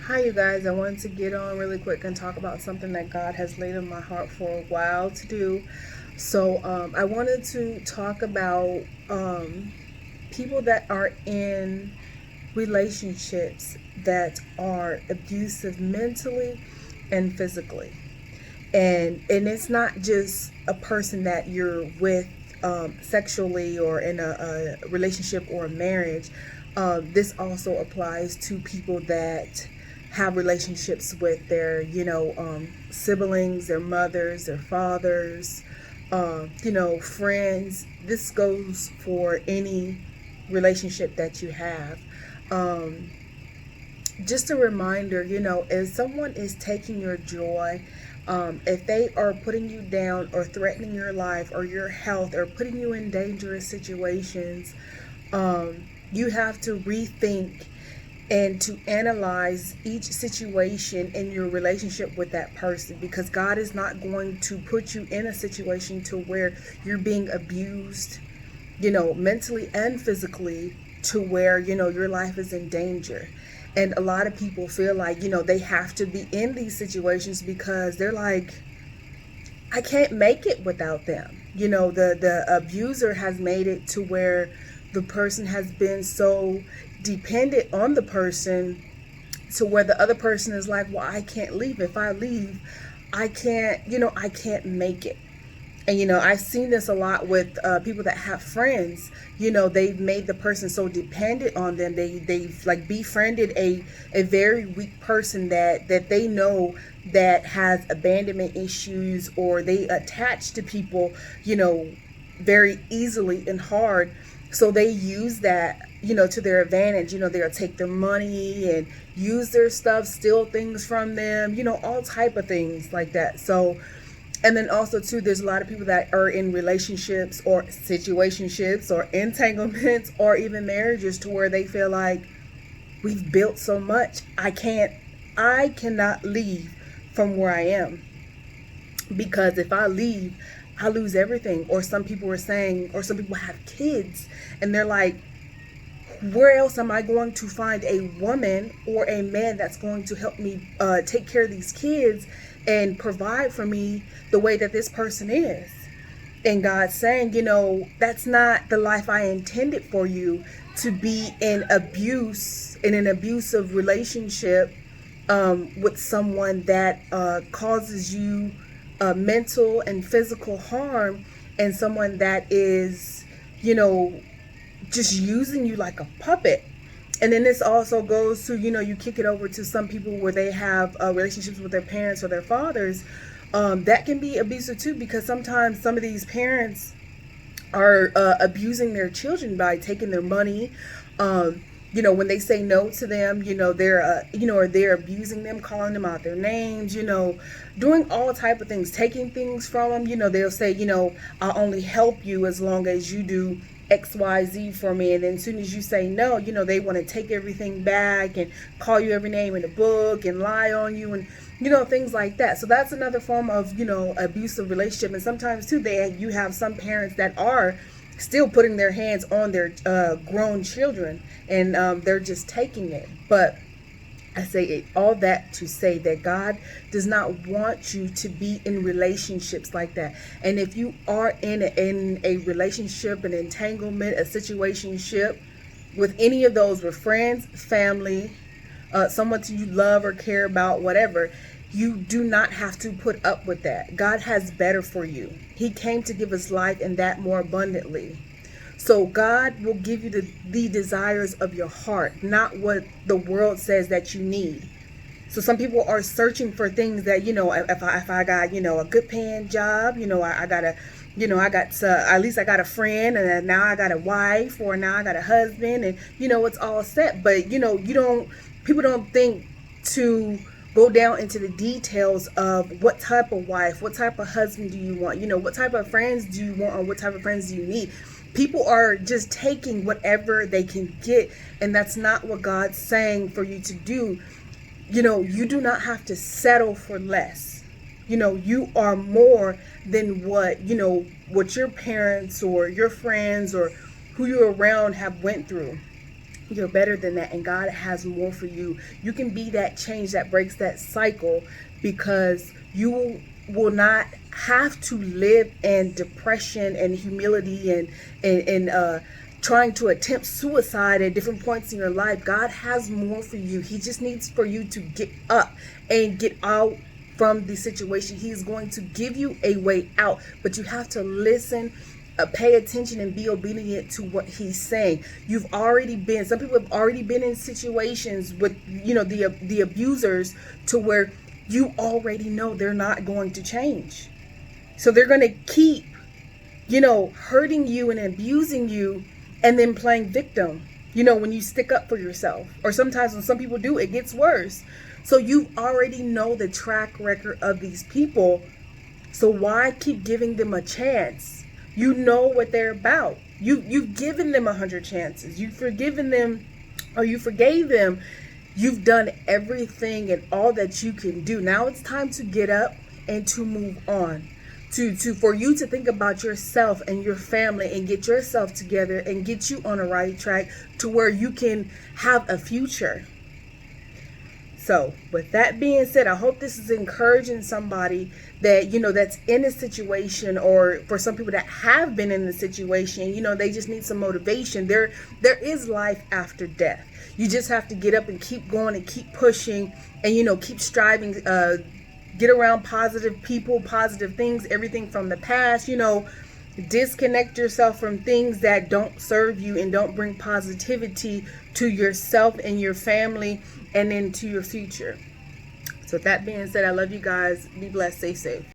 Hi, you guys. I wanted to get on really quick and talk about something that God has laid on my heart for a while to do. I wanted to talk about people that are in relationships that are abusive mentally and physically. And it's not just a person that you're with sexually or in a relationship or a marriage. This also applies to people that have relationships with their siblings, their mothers, their fathers, friends. This goes for any relationship that you have. um, just a reminder, if someone is taking your joy, if they are putting you down or threatening your life or your health or putting you in dangerous situations, you have to rethink and to analyze each situation in your relationship with that person, because God is not going to put you in a situation to where you're being abused, mentally and physically, to where, your life is in danger. And a lot of people feel like, they have to be in these situations because they're like, I can't make it without them. The abuser has made it to where the person has been so dependent on the person to where the other person is like, well, I can't leave. If I leave, I can't make it. And I've seen this a lot with people that have friends. They've made the person so dependent on them. They've like befriended a very weak person that they know that has abandonment issues, or they attach to people, very easily and hard. So they use that, to their advantage. They'll take their money and use their stuff, steal things from them, all type of things like that. And then also too, there's a lot of people that are in relationships or situationships or entanglements or even marriages to where they feel like, we've built so much, I cannot leave from where I am, because if I leave, I lose everything. Or some people are saying, or some people have kids and they're like, where else am I going to find a woman or a man that's going to help me take care of these kids and provide for me the way that this person is? And God's saying, that's not the life I intended for you, to be in an abusive relationship with someone that causes you mental and physical harm, and someone that is, just using you like a puppet. And then this also goes to, you kick it over to some people where they have relationships with their parents or their fathers. That can be abusive too, because sometimes some of these parents are abusing their children by taking their money. When they say no to them, or they're abusing them, calling them out their names, doing all type of things, taking things from them. They'll say, I'll only help you as long as you do XYZ for me. And then as soon as you say no, they want to take everything back and call you every name in the book and lie on you and, things like that. So that's another form of, abusive relationship. And sometimes too, you have some parents that are still putting their hands on their grown children, and they're just taking it. But I say all that to say that God does not want you to be in relationships like that. And if you are in a relationship, an entanglement, a situationship with any of those, with friends, family, someone you love or care about, whatever, you do not have to put up with that. God has better for you. He came to give us life, and that more abundantly. So God will give you the desires of your heart, not what the world says that you need. So some people are searching for things that, if I got, a good paying job, I got a, at least I got a friend, and now I got a wife, or now I got a husband, and, it's all set. But, people don't think to go down into the details of what type of wife, what type of husband do you want, what type of friends do you want, or what type of friends do you need. People are just taking whatever they can get, and that's not what God's saying for you to do. You do not have to settle for less. You are more than what your parents or your friends or who you're around have went through. You're better than that, and God has more for you. You can be that change that breaks that cycle, because you will not have to live in depression and humility and trying to attempt suicide at different points in your life. God has more for you. He just needs for you to get up and get out from the situation. He's going to give you a way out, but you have to listen, pay attention, and be obedient to what he's saying. Some people have already been in situations with, the abusers, to where you already know they're not going to change. So they're going to keep, hurting you and abusing you, and then playing victim, when you stick up for yourself. Or sometimes when some people do, it gets worse. So you already know the track record of these people. So why keep giving them a chance? You know what they're about. You've given them 100 chances. You've forgiven them, or you forgave them. You've done everything and all that you can do. Now it's time to get up and to move on. For you to think about yourself and your family, and get yourself together and get you on a right track to where you can have a future. So with that being said, I hope this is encouraging somebody that, that's in a situation, or for some people that have been in the situation, they just need some motivation. There is life after death. You just have to get up and keep going and keep pushing, and, keep striving, get around positive people, positive things, everything from the past, disconnect yourself from things that don't serve you and don't bring positivity to yourself and your family and into your future. So with that being said, I love you guys. Be blessed. Stay safe.